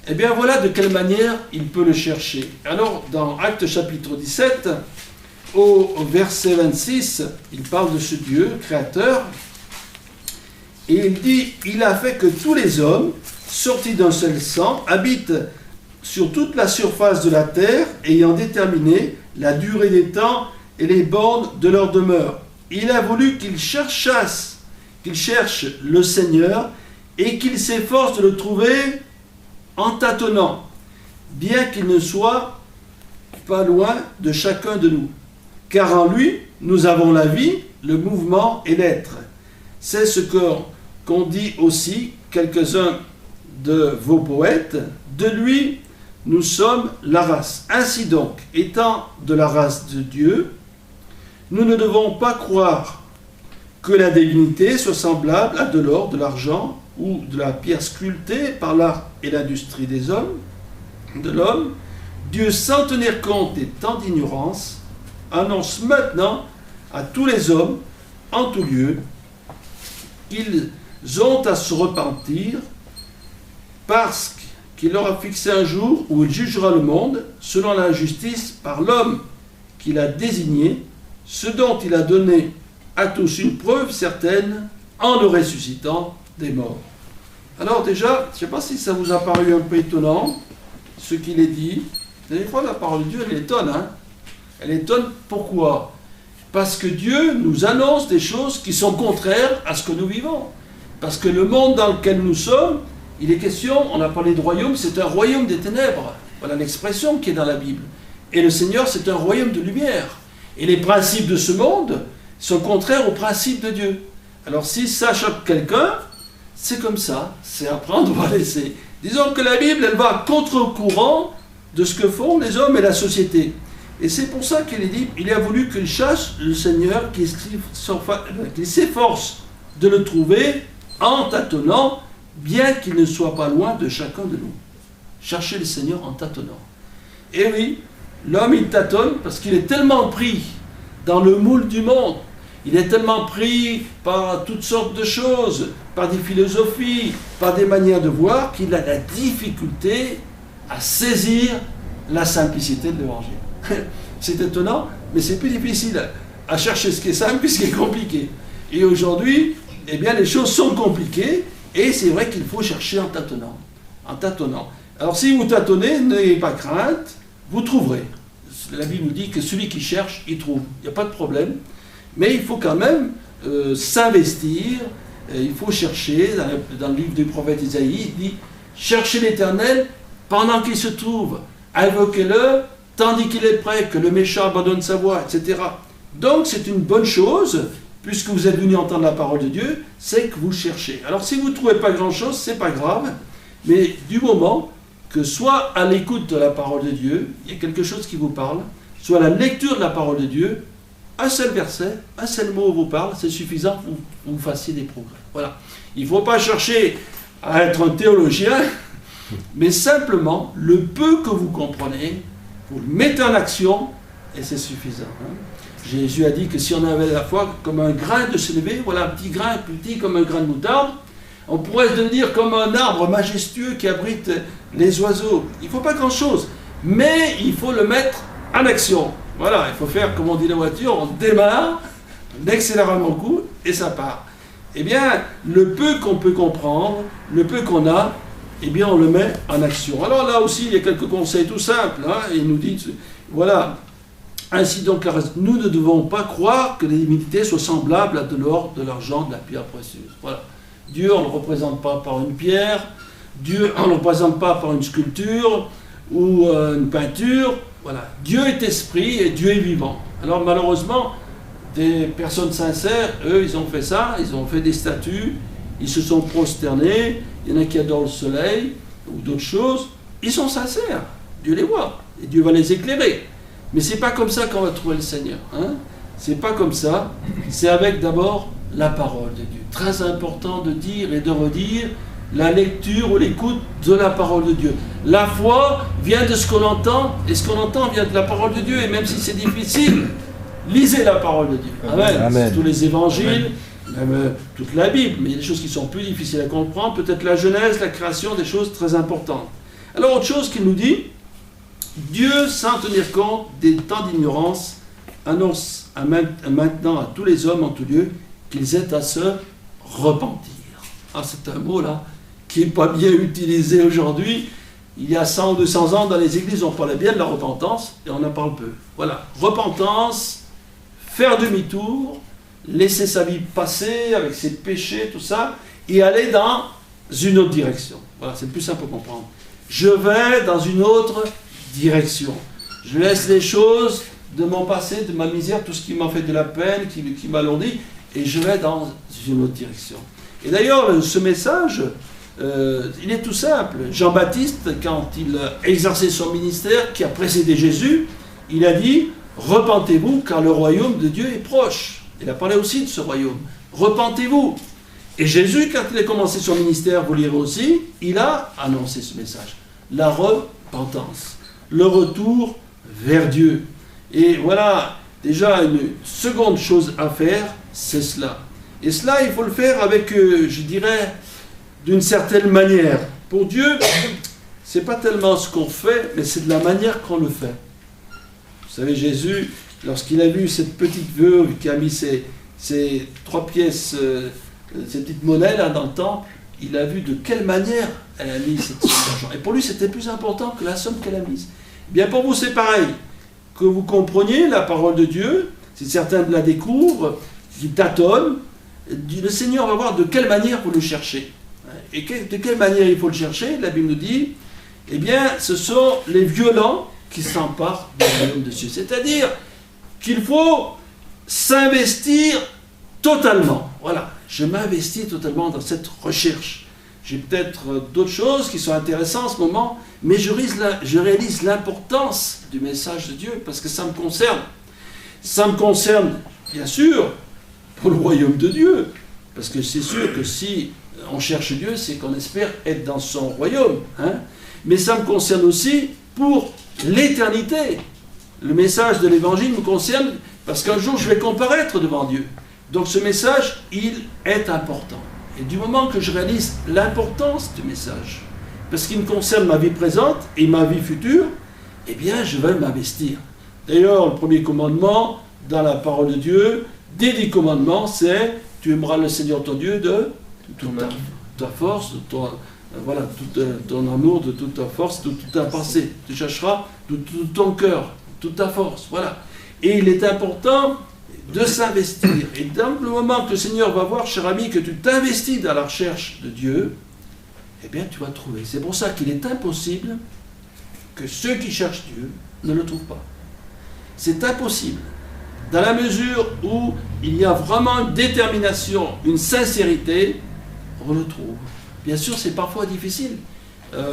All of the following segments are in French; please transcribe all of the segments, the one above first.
Eh bien voilà de quelle manière il peut le chercher. Alors dans Actes chapitre 17, au verset 26, il parle de ce Dieu créateur, et il dit « Il a fait que tous les hommes, sortis d'un seul sang, habitent sur toute la surface de la terre, ayant déterminé la durée des temps et les bornes de leur demeure. Il a voulu qu'ils cherchent le Seigneur, et qu'ils s'efforcent de le trouver en tâtonnant, bien qu'il ne soit pas loin de chacun de nous. Car en lui, nous avons la vie, le mouvement et l'être. » C'est ce qu'ont dit aussi quelques-uns de vos poètes. De lui, nous sommes la race. Ainsi donc, étant de la race de Dieu, nous ne devons pas croire que la divinité soit semblable à de l'or, de l'argent ou de la pierre sculptée par l'art et l'industrie des hommes, de l'homme. Dieu, sans tenir compte des temps d'ignorance, annonce maintenant à tous les hommes, en tout lieu, qu'ils ont à se repentir, parce qu'il leur a fixé un jour où il jugera le monde selon la justice par l'homme qu'il a désigné, ce dont il a donné à tous une preuve certaine en le ressuscitant des morts. Alors déjà, je ne sais pas si ça vous a paru un peu étonnant, ce qu'il est dit. Des fois, la parole de Dieu, elle étonne. Elle étonne, pourquoi? Parce que Dieu nous annonce des choses qui sont contraires à ce que nous vivons. Parce que le monde dans lequel nous sommes, il est question, on a parlé de royaume, c'est un royaume des ténèbres. Voilà l'expression qui est dans la Bible. Et le Seigneur, c'est un royaume de lumière. Et les principes de ce monde sont contraires aux principes de Dieu. Alors si ça choque quelqu'un, c'est comme ça, c'est à prendre ou à laisser. Disons que la Bible, elle va à contre-courant de ce que font les hommes et la société. Et c'est pour ça qu'il est dit, il a voulu qu'il cherche le Seigneur, qu'il s'efforce de le trouver en tâtonnant, bien qu'il ne soit pas loin de chacun de nous. Chercher le Seigneur en tâtonnant. Et oui, l'homme il tâtonne parce qu'il est tellement pris dans le moule du monde, il est tellement pris par toutes sortes de choses, par des philosophies, par des manières de voir, qu'il a la difficulté à saisir la simplicité de l'Évangile. C'est étonnant, mais c'est plus difficile à chercher ce qui est simple que ce qui est compliqué. Et aujourd'hui, eh bien, les choses sont compliquées, et c'est vrai qu'il faut chercher en tâtonnant. En tâtonnant. Alors si vous tâtonnez, n'ayez pas crainte, vous trouverez. La Bible nous dit que celui qui cherche, il trouve. Il n'y a pas de problème. Mais il faut quand même s'investir, il faut chercher. Dans le livre du prophète Isaïe, il dit « Cherchez l'Éternel pendant qu'il se trouve, invoquez-le tandis qu'il est prêt, que le méchant abandonne sa voie, etc. » Donc c'est une bonne chose, puisque vous êtes venu entendre la parole de Dieu, c'est que vous cherchez. Alors si vous ne trouvez pas grand-chose, c'est pas grave, mais du moment que soit à l'écoute de la parole de Dieu, il y a quelque chose qui vous parle, soit à la lecture de la parole de Dieu, un seul verset, un seul mot vous parle, c'est suffisant pour que vous fassiez des progrès. Voilà. Il ne faut pas chercher à être un théologien, mais simplement, le peu que vous comprenez, vous le mettez en action, et c'est suffisant. Jésus a dit que si on avait la foi comme un grain de sénévé, voilà, un petit grain, petit comme un grain de moutarde, on pourrait devenir comme un arbre majestueux qui abrite les oiseaux. Il ne faut pas grand-chose, mais il faut le mettre en action. Voilà, il faut faire, comme on dit la voiture, on démarre, on accélère un bon coup, et ça part. Eh bien, le peu qu'on peut comprendre, le peu qu'on a, eh bien, on le met en action. Alors là aussi, il y a quelques conseils tout simples. Il nous dit, voilà, ainsi donc, nous ne devons pas croire que les divinités soient semblables à de l'or, de l'argent, de la pierre précieuse. Voilà. Dieu, on ne le représente pas par une pierre, Dieu, on ne le représente pas par une sculpture ou une peinture. Voilà. Dieu est esprit et Dieu est vivant. Alors malheureusement, des personnes sincères, eux, ils ont fait ça, ils ont fait des statues, ils se sont prosternés, il y en a qui adorent le soleil ou d'autres choses. Ils sont sincères, Dieu les voit et Dieu va les éclairer. Mais c'est pas comme ça qu'on va trouver le Seigneur. C'est pas comme ça, c'est avec d'abord la parole de Dieu. Très important de dire et de redire la lecture ou l'écoute de la parole de Dieu. La foi vient de ce qu'on entend, et ce qu'on entend vient de la parole de Dieu, et même si c'est difficile, lisez la parole de Dieu. Amen. Amen. Tous les évangiles, même toute la Bible, mais il y a des choses qui sont plus difficiles à comprendre, peut-être la Genèse, la création, des choses très importantes. Alors, autre chose qu'il nous dit, Dieu, sans tenir compte des temps d'ignorance, annonce maintenant à tous les hommes en tout lieu qu'ils aient à se repentir. Ah, c'est un mot là qui n'est pas bien utilisé aujourd'hui. Il y a 100 ou 200 ans, dans les églises, on parlait bien de la repentance et on en parle peu. Voilà, repentance, faire demi-tour, laisser sa vie passer avec ses péchés, tout ça, et aller dans une autre direction. Voilà, c'est le plus simple à comprendre. Je vais dans une autre direction. Je laisse les choses de mon passé, de ma misère, tout ce qui m'a fait de la peine, qui m'a alourdi, et je vais dans une autre direction. Et d'ailleurs, ce message, il est tout simple. Jean-Baptiste, quand il a exercé son ministère, qui a précédé Jésus, il a dit « Repentez-vous, car le royaume de Dieu est proche ». Il a parlé aussi de ce royaume. « Repentez-vous ». Et Jésus, quand il a commencé son ministère, vous lirez aussi, il a annoncé ce message. La repentance, le retour vers Dieu. Et voilà, déjà une seconde chose à faire, c'est cela. Et cela, il faut le faire avec, je dirais, d'une certaine manière. Pour Dieu, c'est pas tellement ce qu'on fait, mais c'est de la manière qu'on le fait. Vous savez, Jésus, lorsqu'il a vu cette petite veuve qui a mis ses 3 pièces, ces petites monnaies là dans le temple, il a vu de quelle manière elle a mis cette somme d'argent. Et pour lui, c'était plus important que la somme qu'elle a mise. Bien, pour vous, c'est pareil. Que vous compreniez la parole de Dieu, si certains la découvrent, qui tâtonnent, le Seigneur va voir de quelle manière vous le cherchez. Et de quelle manière il faut le chercher? La Bible nous dit, eh bien, ce sont les violents qui s'emparent du royaume de Dieu. C'est-à-dire qu'il faut s'investir totalement. Voilà, je m'investis totalement dans cette recherche. J'ai peut-être d'autres choses qui sont intéressantes en ce moment, mais je réalise l'importance du message de Dieu, parce que ça me concerne. Ça me concerne, bien sûr, pour le royaume de Dieu, parce que c'est sûr que si on cherche Dieu, c'est qu'on espère être dans son royaume. Hein? Mais ça me concerne aussi pour l'éternité. Le message de l'Évangile me concerne parce qu'un jour je vais comparaître devant Dieu. Donc ce message, il est important. Et du moment que je réalise l'importance du message, parce qu'il me concerne ma vie présente et ma vie future, eh bien je vais m'investir. D'ailleurs, le premier commandement dans la parole de Dieu, des 10 commandements, c'est « Tu aimeras le Seigneur ton Dieu de toute ta force, de ton amour, de toute ta force, de toute ta pensée. Tu chercheras de tout ton cœur, toute ta force. » Voilà. Et il est important de s'investir. Et dans le moment que le Seigneur va voir, cher ami, que tu t'investis dans la recherche de Dieu, eh bien tu vas trouver. C'est pour ça qu'il est impossible que ceux qui cherchent Dieu ne le trouvent pas. C'est impossible. Dans la mesure où il y a vraiment une détermination, une sincérité, on le trouve. Bien sûr, c'est parfois difficile.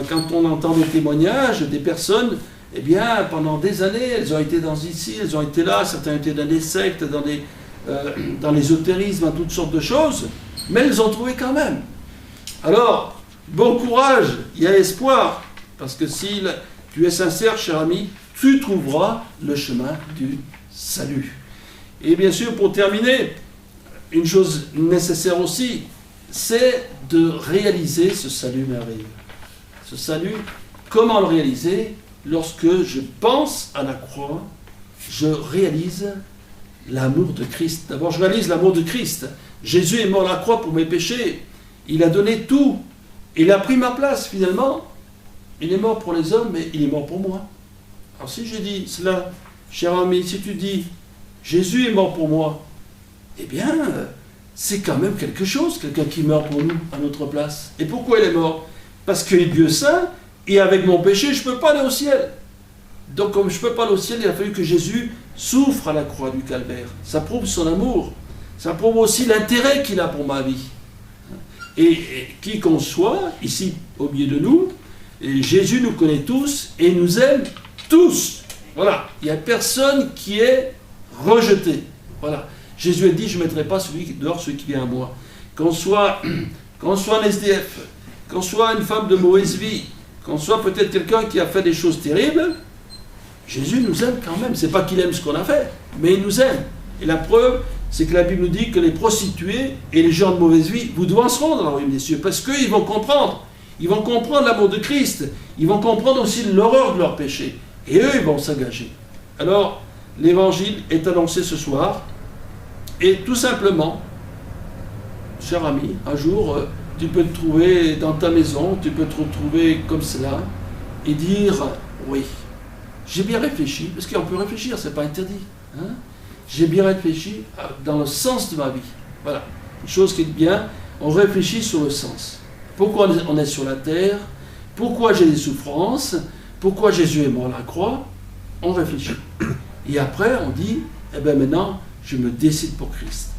Quand on entend des témoignages des personnes, eh bien, pendant des années, elles ont été ici, elles ont été là, certains ont été dans des sectes, dans l'ésotérisme, dans toutes sortes de choses, mais elles ont trouvé quand même. Alors, bon courage, il y a espoir, parce que si tu es sincère, cher ami, tu trouveras le chemin du salut. Et bien sûr, pour terminer, une chose nécessaire aussi, c'est de réaliser ce salut merveilleux. Ce salut, comment le réaliser? Lorsque je pense à la croix, je réalise l'amour de Christ. D'abord, je réalise l'amour de Christ. Jésus est mort à la croix pour mes péchés. Il a donné tout. Il a pris ma place, finalement. Il est mort pour les hommes, mais il est mort pour moi. Alors si je dis cela, cher ami, si tu dis Jésus est mort pour moi, eh bien, c'est quand même quelque chose, quelqu'un qui meurt pour nous à notre place. Et pourquoi il est mort? Parce qu'il est Dieu saint, et avec mon péché, je ne peux pas aller au ciel. Donc comme je ne peux pas aller au ciel, il a fallu que Jésus souffre à la croix du calvaire. Ça prouve son amour. Ça prouve aussi l'intérêt qu'il a pour ma vie. Et qui qu'on soit, ici au milieu de nous, et Jésus nous connaît tous et nous aime tous. Voilà. Il n'y a personne qui est rejeté. Voilà. Jésus a dit, je ne mettrai pas dehors celui qui vient à moi. Qu'on soit un SDF, qu'on soit une femme de mauvaise vie, qu'on soit peut-être quelqu'un qui a fait des choses terribles, Jésus nous aime quand même. C'est pas qu'il aime ce qu'on a fait, mais il nous aime. Et la preuve, c'est que la Bible nous dit que les prostituées et les gens de mauvaise vie vous devanceront dans le royaume des cieux, parce qu'ils vont comprendre. Ils vont comprendre l'amour de Christ. Ils vont comprendre aussi l'horreur de leur péché. Et eux, ils vont s'engager. Alors, l'évangile est annoncé ce soir. Et tout simplement, cher ami, un jour, tu peux te trouver dans ta maison, tu peux te retrouver comme cela, et dire, oui, j'ai bien réfléchi, parce qu'on peut réfléchir, c'est pas interdit. Hein? J'ai bien réfléchi dans le sens de ma vie. Voilà, une chose qui est bien, on réfléchit sur le sens. Pourquoi on est sur la terre? Pourquoi j'ai des souffrances? Pourquoi Jésus est mort à la croix? On réfléchit. Et après, on dit, eh bien maintenant, je me décide pour Christ.